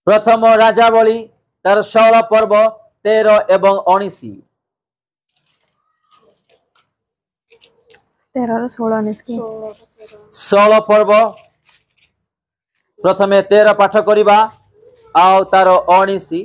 प्रथम राजावली तार 16 पर्व 13 एवं 19 16 पर्व प्रथमे 13 पाठ करिबा आउ तार 19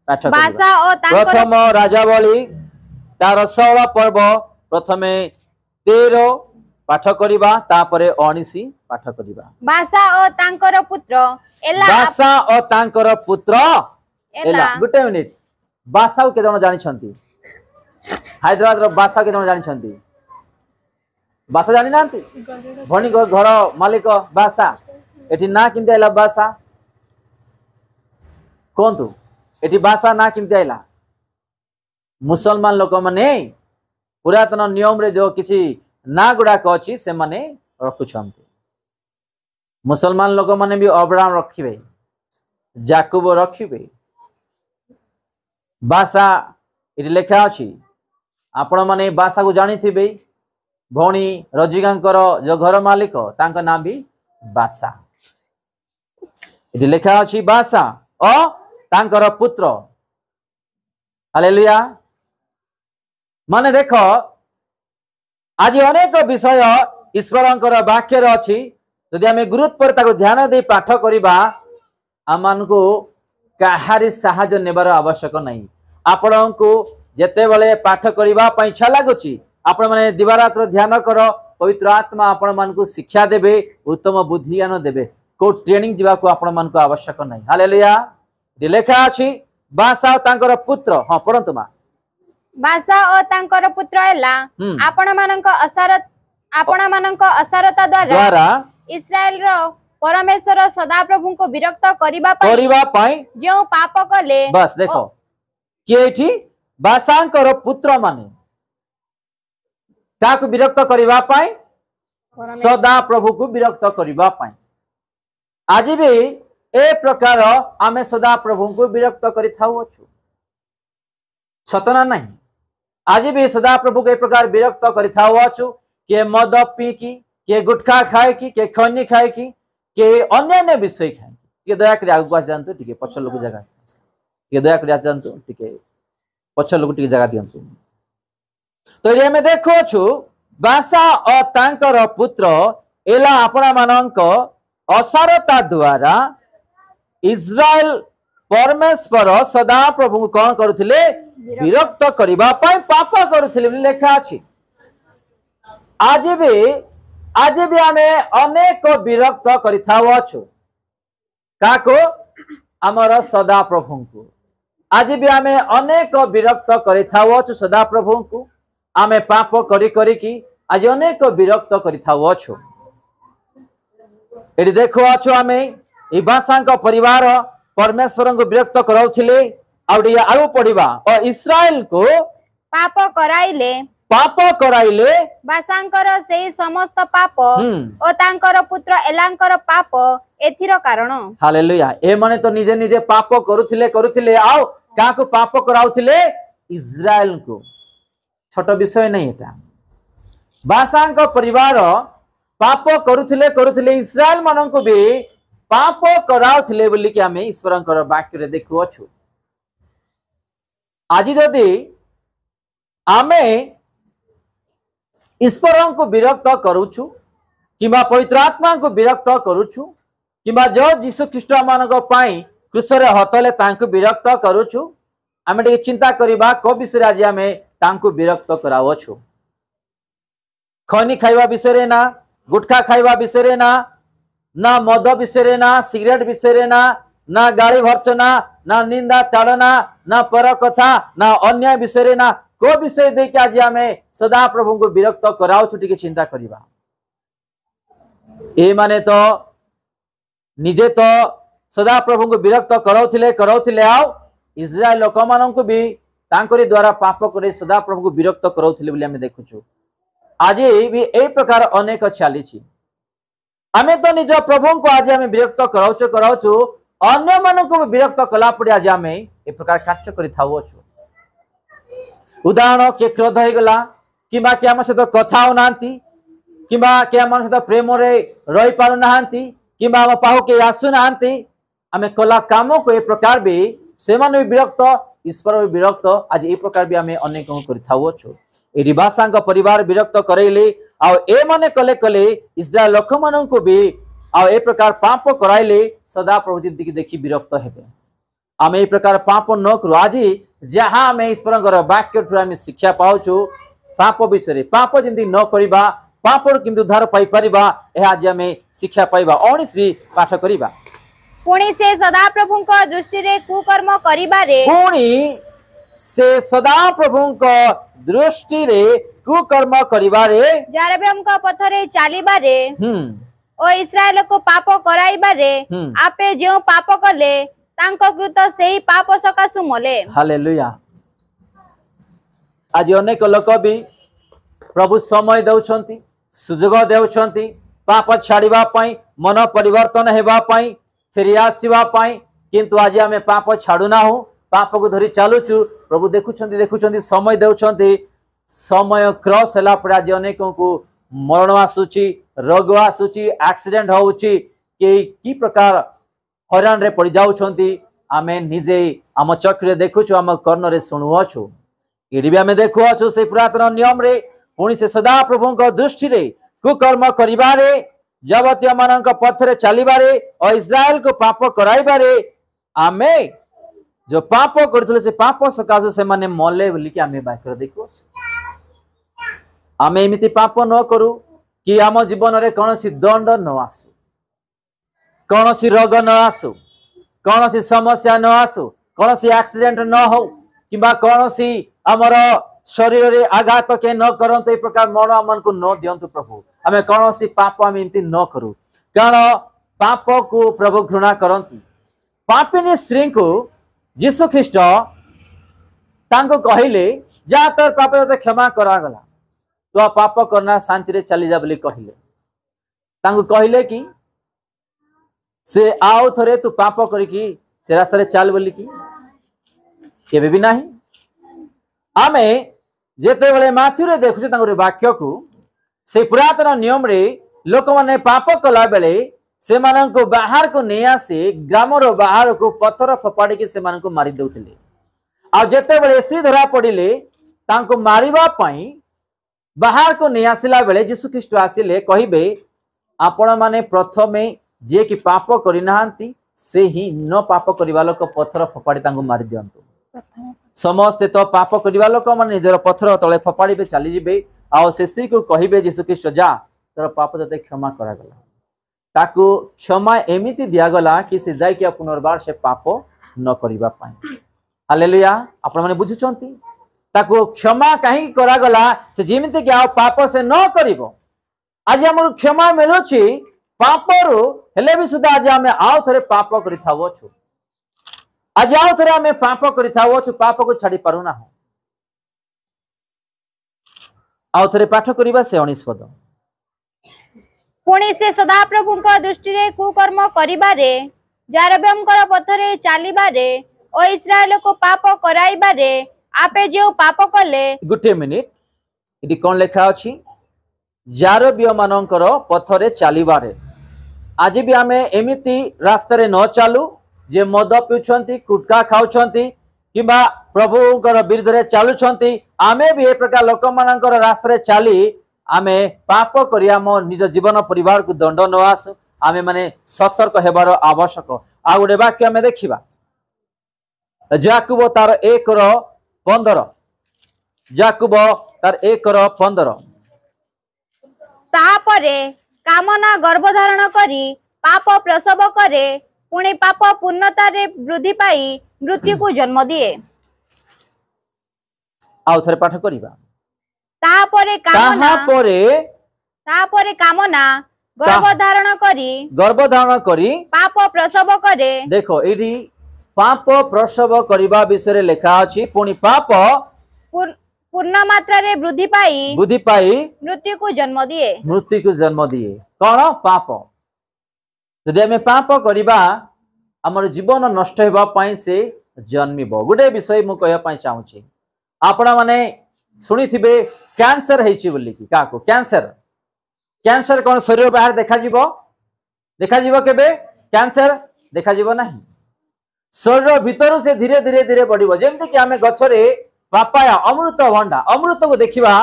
पाठ करिबा। प्रथम राजावली तार 16 पर्व प्रथमे 13 पाठ करिबा तापरे 19 पाठ करिबा। बासा ओ तांकर पुत्र एला बासा ओ तांकर पुत्र एला गुटे मिनिट बासा के जण जानि छंती हैदराबाद रो बासा के जण जानि छंती बासा जानि नांती भणी घर मालिक बासा एठी ना किंते आइला बासा कोंतु एठी बासा ना किंते आइला मुसलमान लोक माने पुरातन नियम रे जो किछि ना गुडा को अछि से माने रखु छंती। मुसलमान लोक माने भी अब्राहम रखिबे जाकुब रखिबे बासा इति लेखा अछि आपण माने बासा को जानि थिबे भौणी रजिकांकर जो घर मालिक तांक नाम भी बासा इति लेखा अछि बासा ओ तांकर पुत्र हालेलुया। माने देखो आज अनेक विषय ईश्वरंकर वाक्य रे अछि यदि आमे गुरुत्व पर ताको ध्यान दे पाठ करिबा आमान को काहारी सहायता नेबार आवश्यक नहीं। आपण को जेते बेले पाठ करिबा पई इच्छा लागुची आपण माने दिवारात्र ध्यान कर पवित्र आत्मा आपण मान को शिक्षा देबे उत्तम बुद्धि ज्ञान देबे को ट्रेनिंग जीवा को आपण मान को आवश्यक नहीं। हालेलुया। लेखा अछि बासा तांकर पुत्र हां पढंतु मा बासा ओ तांकर पुत्र एला आपण मानक असरता द्वारा इस्राएल रो परमेश्वर सदाप्रभु को विरक्त करिबा पई जो पाप कले। बस देखो केठी बासांकर पुत्र माने ताको विरक्त करिबा पई सदा प्रभु को विरक्त करिबा पई आज भी ए प्रकार आमे सदा प्रभु को विरक्त करि थाउ अछु सतना नहीं। आज भी सदा प्रभु के प्रकार विरक्त करि थाउ अछु के मद पी की के गुटखा खाए की के खैनी खाए की के अन्य विषय खाए के दया करी आगु आस जानतु टिके पछ लोक जगह के दया करी आस जानतु टिके पछ लोक टिके जगह दियंतु। तो ये में देखो छु बासा और तांकर पुत्र एला आपना मानक असारता द्वारा इस्राएल परमेश्वर सदा प्रभु कौन करुथिले विरक्त करिबा पई पाप करुथिले लेखा अछि। आज भी आमे अनेक विरक्त करिथाव अछु काको हमर सदा प्रभु को आज भी आमे अनेक विरक्त करिथाव अछु सदा प्रभु को आमे पाप करी करी की आज अनेक विरक्त करिथाव अछु। एडी देखो अछु आमे ई बासांक परिवार परमेश्वर को विरक्त कराउथिले आउडी आगु पढिबा और इस्राएल को पाप कराइले बासांकर सेई समस्त पाप ओ तांकर पुत्र एलांकर पाप एथिर कारण। हालेलुया। ए माने तो निजे निजे पाप करुथिले आओ काको पाप कराउथिले इस्राएल को छोट विषय नहीं एटा बासांक परिवार पाप करुथिले इस्राएल मानन को भी पाप कराउथिले बोली कि आमे ईश्वरंकर वाक्य रे देखु अछु। आज जदि आमे ईश्वर को विरक्त करुछु किंबा पवित्र आत्मा को विरक्त करुछु किंबा जो यीशु ख्रीष्ट मानक पई क्रूस रे हतले तांको विरक्त करुछु आमे टिके चिंता करिबा को विषय आज आमे तांको विरक्त करावो छु। खैनी खाइबा विषय रे ना गुटखा खाइबा विषय रे ना मद विषय रे ना सिगरेट विषय रे ना गाली भर्चना ना निंदा ताड़ना ना पर कथा ना अन्याय विषय रे ना को विषय दे के आज आमे सदा प्रभु को विरक्त कराओ छुटी के चिंता करिबा। ए माने तो निजे तो सदा प्रभु को विरक्त कराउथिले आओ इस्राएल लोक मानन को भी तांकरी द्वारा पाप करे सदा प्रभु को विरक्त कराउथिले बोली हमें देखुछु। आज भी ए प्रकार अनेक चाली छी आमे तो निज प्रभु को आज आमे विरक्त कराउछु अन्य मानन को विरक्त कला पड़ी आज आमे ए प्रकार कार्य करि थाउ छु। उदाहरण के क्रोध हो गला किबा के हम सहित कथा हो नांती किबा के हम सहित प्रेम रे रही पारु नांती किबा हम पाहु के आसु नांती आमे कला काम को ए प्रकार भी से माने भी विरक्त ईश्वर भी विरक्त आज ए प्रकार भी आमे अनेक को करिथाउ छु एडी भाषांग परिवार विरक्त करैले आ ए माने कले कले इस्राएल लोक मानन को भी आ ए प्रकार पाप कराइले सदा प्रभु जी देखि विरक्त हेबे आमे ए प्रकार पाप न करू आज जहां आमे ईश्वरंगर वाक्य थ्रू आमे शिक्षा पाउछु पाप विषय पाप जिंदी न करिबा पाप किंतु उद्धार पाई परिबा ए आज आमे शिक्षा पाइबा 19 भी पाठ करिबा पुणी से सदा प्रभु को दृष्टि रे कुकर्म करिबारे पुणी से सदा प्रभु को दृष्टि रे कुकर्म करिबारे जेरोबेम को पथरे चालिबारे ओ इस्राएल को पाप कराइबारे आपे जो पाप कले तांको कृत सेही पाप सकासु मले हालेलुया आज अनेक लोक भी प्रभु समय देउछंती सुजोग देउछंती पाप छाड़िबा पई मन परिवर्तन हेबा पई फेरी आसीबा पई किंतु आज आमे पाप छाड़ुना हो पाप को धरी चालुचु प्रभु देखुछंती समय देउछंती समय क्रॉस हला पर आज अनेकों को मरण आसुची रोग आसुची एक्सीडेंट होउची की प्रकार हैरान रे पड़ी जाउछंती आमे निजे आम चक्र देखुछु आम कर्ण रे सुनुअछु इडी भी आमे देखुअछु से पुरातन नियम रे पुणी से सदा प्रभु को दृष्टि रे कुकर्म करिबारे जबतिया मानक पथरे चलिबारे और इस्राएल को पाप कराइबारे आमे जो पाप करथले से पाप सकाशे से माने मले बोली कि आमे बाक्य देखो आमे एमिति पाप न करू कि आम जीवन रे कोनोसी दंड न आसु कोनोसी रोग न आसु कोनोसी समस्या न आसु कोनोसी एक्सीडेंट न हो किबा कोनोसी हमर शरीर रे आघात के न करंत ए प्रकार मरण मन को न दियंतु प्रभु आमे कोनोसी पाप आमे इनती न करू कारण पाप को प्रभु घृणा करंती पापिनी स्त्री को यीशु ख्रीष्ट तांको कहिले जा तोर पाप ते क्षमा करा गला तो पाप करना शांति रे चली जा बोली कहिले तांको कहिले कि से आउ थरे तू पाप करी कि से रास्ता रे चल बोली कि केबे भी नाही आमे जेते बेले माथ्यू रे देखुछु तांको वाक्य को से पुरातन नियम रे लोक माने पाप कला बेले से मानन को बाहर को नै आसे ग्राम रो बाहर को पत्थर फपाड़ी के से मानन को मारी दउथिले आ जेते बेले स्त्री धरा पड़िले तांको मारिबा पई बाहर को नै आसिला बेले यीशु ख्रीष्ट आसिले कहिबे आपण माने प्रथमे जे कि पाप करि नाहंती से ही न पाप करिवा लोक पत्थर फपाड़ी तांको मारी दियंतु समस्त तो पाप करिवा लोक माने निजर पत्थर तळे फपाड़ी चली जिबे आ से स्त्री को कहिबे यीशु ख्रीष्ट जा तोर पाप तते क्षमा करा गला ताकू क्षमा एमिति दिया गला कि से जाय कि पुनर्बार से पाप न करिवा पाए हालेलुया आपण माने बुझुचंती ताकू क्षमा काहे करा गला से जेमिति कि आ पाप से न करिवो आज हमर क्षमा मिलुची पापरो हेले भी सुधा आज हमें आउ थरे पाप करिथावो छु आज आउ थरे हमें पाप करिथावो छु पाप को छाडी पारु ना हो आउ थरे पाठ करिबा से 19 पद पुणी से सदा प्रभु को दृष्टि रे कुकर्म करिबारे जेरोबेम कर पथरे चालिबारे ओ इस्राएल को पाप कराइबारे आपे जो पाप कले गुटे मिनिट इडी कोन लेखा अछि जेरोबियो मानकर पथरे चालिबारे आज भी आमे एमिति रास्ता रे न चालू जे मद पिउछंती कुटका खाउछंती किबा प्रभुकर विरुद्ध रे चालुछंती आमे भी ए प्रकार लोक मानकर रास्ता रे चाली आमे पाप करी आम निज जीवन परिवार को दंड न आसु आमे माने सतर्क हेबार आवश्यक आ गोटे वाक्य आमे देखिबा याकूब तार 1:15 याकूब तार 1:15 तापरे कामना गर्भधारण करी पाप प्रसव करे पुणी पाप पूर्णता रे वृद्धि पाई मृत्यु को जन्म दिए आउ थरे पाठ करिबा तापरे कामना गर्भधारण करी पाप प्रसव करे देखो एडी पाप प्रसव करिबा विषय लेखा अछि पुणी पाप पूर्ण मात्रा रे वृद्धि पाई मृत्यु को जन्म दिए कौन पाप जदि आमे पाप करिबा हमर जीवन नष्ट हेबा पई से जन्मिबो गुडे विषय मु कहया पई चाहू छी आपण माने सुनी थिबे कैंसर हेछि बोली कि का को कैंसर कोन शरीर बाहर देखा जीवो केबे कैंसर देखा जीवो नहीं शरीर भितर से धीरे धीरे धीरे बढ़िबो जेमति कि आमे गछरे पापाया अमृत भंडा अमृत को देखिबा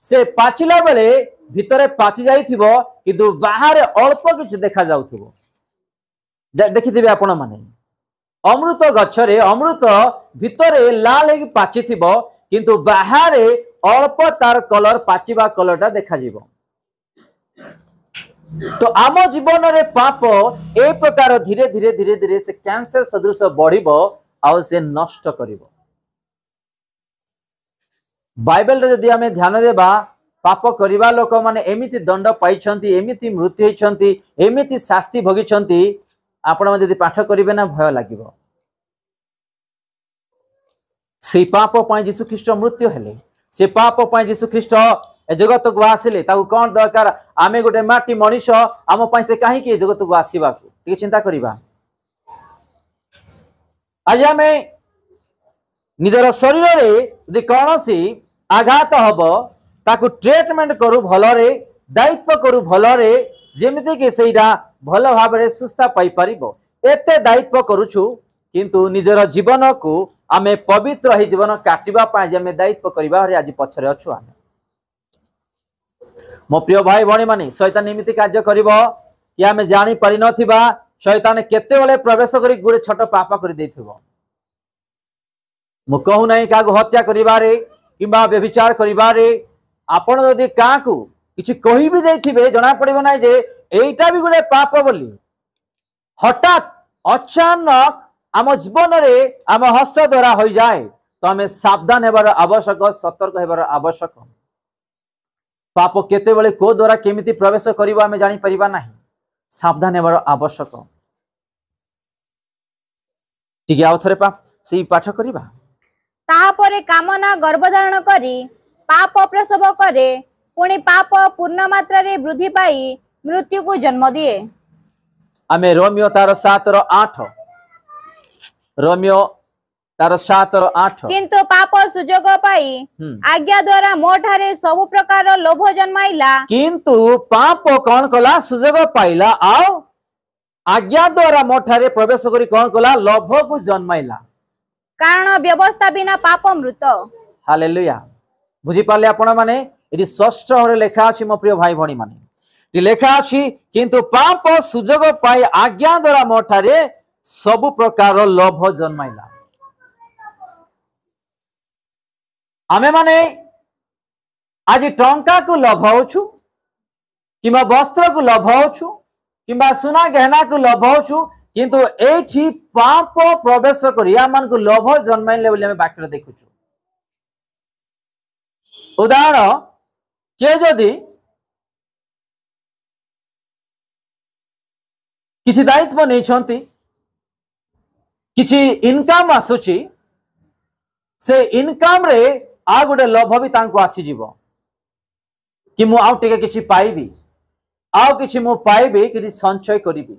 से पाचिला बेले भितरे पाचि जाइथिबो किंतु बाहर अल्प किछ देखा जाउथिबो देखिथिबे आपण माने अमृत गछरे अमृत भितरे लाल हेकि पाचिथिबो किंतु बाहर अल्प तार कलर पाचिबा कलरटा देखा जिवो। तो आम जीवन रे पाप ए प्रकार धीरे धीरे धीरे धीरे से कैंसर सदृश बढ़िबो आ से नष्ट करिवो। बाइबल रे यदि आमे ध्यान देबा पाप करिबा लोक माने एमिति दंड पाइछंती एमिति मृत्यु हेछंती एमिति शास्ति भोगिछंती आपण यदि पाठ करिवे ना भय लागिवो। से पाप पय यीशु ख्रीष्ट मृत्यु हेले से पाप पय यीशु ख्रीष्ट ए जगत को आसिले ताकू कोन दरकार आमे गोटे माटी मनीष आम पय से काहे कि जगत को आसीबा को टिके चिंता करिबा। आज आमे निजर शरीर रे यदि कोनोसी आघात हबो ताकू ट्रीटमेंट करू भलरे दायित्व करू भलरे जेमिति कि सेइडा भल भाबरे सुस्था पाई परिबो एते दायित्व करूछु किंतु निजर जीवन को आमे पवित्र ही जीवन काटिबा पाए जे आमे दायित्व करिबा रे आज पछरे अछु। आमे मो प्रिय भाई भणी माने शैतान एमिति कार्य करिवो कि आमे जानि पारि नथिबा शैतान केते बेले प्रवेश करी गुरे छोट पाप करि देथिबो। मु कहू नाही कागो हत्या करिबारे किंबा व्यभिचार करिबारे आपण यदि काकू किछि कहि भी देथिबे जणा पड़िबो नाही जे एइटा भी गुरे पाप बोली हठात अचानक आम जीवन रे आम हस्त द्वारा हो जाए तो आम सावधान हेबार आवश्यक सतर्क हेबार आवश्यक। पाप केते बेले को द्वारा केमिति प्रवेश करिवो आमे जानि परिबा नाही सावधान हेबार आवश्यक। ठीक आउ थरे पाप सेही पाठ करिबा ताहा परे कामना गर्भधारण करी पाप प्रसव करे पुणी पाप पूर्ण मात्रा रे वृद्धि पाई मृत्यु को जन्म दिए। आमे रोमियो तार 7 रो 8 रोमियो तार 7 रो 8 किंतु पाप सुजोग पाई आज्ञा द्वारा मोठारे सब प्रकार लोभ जन्माइला किंतु पाप कौन कला सुजोग पाइला आउ आज्ञा द्वारा मोठारे प्रवेश करी कौन कला लोभ को जन्माइला कारण व्यवस्था बिना पाप मृत। हालेलुया बुझी पाले आपण माने एटी स्पष्ट होरे लेखा अछि मो प्रिय भाई भणी माने टी लेखा अछि किंतु पाप सुजोग पाई आज्ञा द्वारा मोठारे सब प्रकार लोभ जन्माइला। आमे माने आज टंका को लोभाउछु किंबा वस्त्र को लोभाउछु किंबा सुना गहना को लोभाउछु किंतु एठी पाप प्रवेश करिया मान को लोभ जन्माइले बोली हमें वाक्य देखुछु। उदाहरण के जदि किछि दायित्व नहीं छंती किछि इनकम आसुची से इनकम रे आ गोटे लोभ भी तांको आसी जीवो कि मु आउ टिके किछि पाइबी आउ किछि मु पाइबी कि संचय करिबी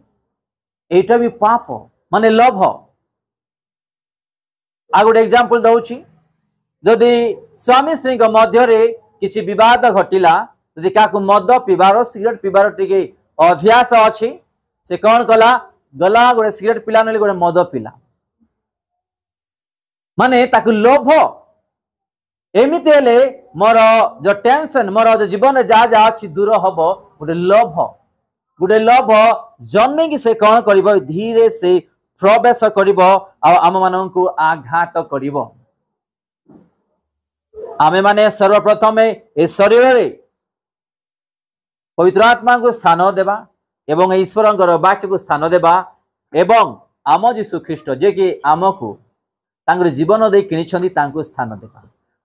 एटा भी पाप माने लोभ। आ गोटे एग्जांपल दउची जदि स्वामी स्त्री को मध्य रे किछि विवाद घटिला जदि काकू मद पीबार सिगरेट पीबार टिके अभ्यास अछि से कौन कला गला गोटे सिगरेट पिला नली गोटे मद पिला माने ताकू लोभ एमिति हेले मोर जो टेंशन मोर जो जीवन जा जा अछि दूर हबो गोटे लोभ जन्मे कि से कौन करिवो धीरे से प्रवेश करिवो आ आम माननकु आघात करिवो। आमे माने सर्वप्रथम ए शरीर रे पवित्र आत्मा को स्थान देबा एवं ईश्वरंकर वाक्य को स्थान देबा एवं आम यीशु ख्रीष्ट जे कि आमको तांकर जीवन दे किनिछंदी तांको स्थान देबा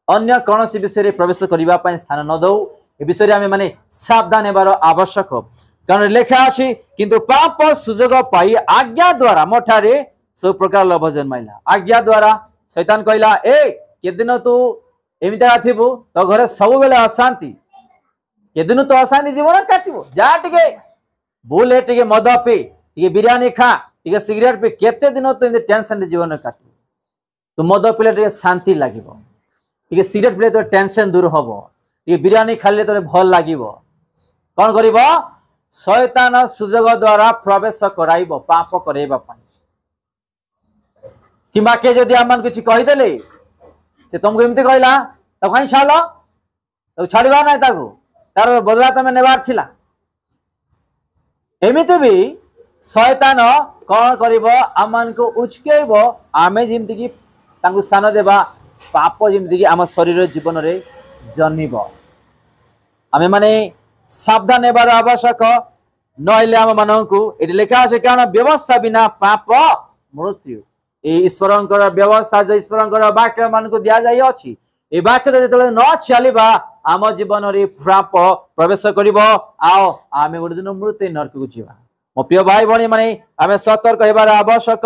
अन्य कोनोसी विषय रे प्रवेश करिबा पय स्थान न दउ ए विषय रे आमे माने सावधान हेबार आवश्यक। कारण लेखा अछि किंतु पाप सुजोग पाई आज्ञा द्वारा मोठारे सब प्रकार लोभ जन्माइला। आज्ञा द्वारा शैतान कहला ए केदिन तू एमिता थिबु तो घरे सब बेले अशांति केदिन तो अशांति जीवन काटिबो जा टिके बुले टिके मद पी टिके बिरयानी खा टिके सिगरेट पी केते दिन तो एमिते टेंशन जीवन काटिबो तो मद पीले टिके शांति लागिबो टिके सिगरेट पीले तो टेंशन दूर हबो टिके बिरयानी खाले तो भल लागिबो कोन करिवो शैतान सुजोग द्वारा प्रवेश कराइबो पाप करैबा पई। किंबा के जदि आम किसी कहीदेले से तुमको एमती कहला तो कहीं छाड़ तो छाड़ा ना तार बदला तुम नेबार छिला एमती भी शैतान कौन कर आम को उचकेब आमे जमती कि स्थान देवा पाप जमती कि आम शरीर जीवन रे जन्म आमे माने सावधान हेबार आवश्यक नहले आम मानक ये लिखा है क्या व्यवस्था बिना पाप मृत्यु ईश्वर व्यवस्था जो ईश्वर वाक्य मान को दि जाइए ये वाक्य जो न चलवा आम जीवन रे पाप प्रवेश कर आम गोटे दिन मृत्यु नरक को जीवा मो प्रिय भाई भाई माने आम सतर्क हेबार आवश्यक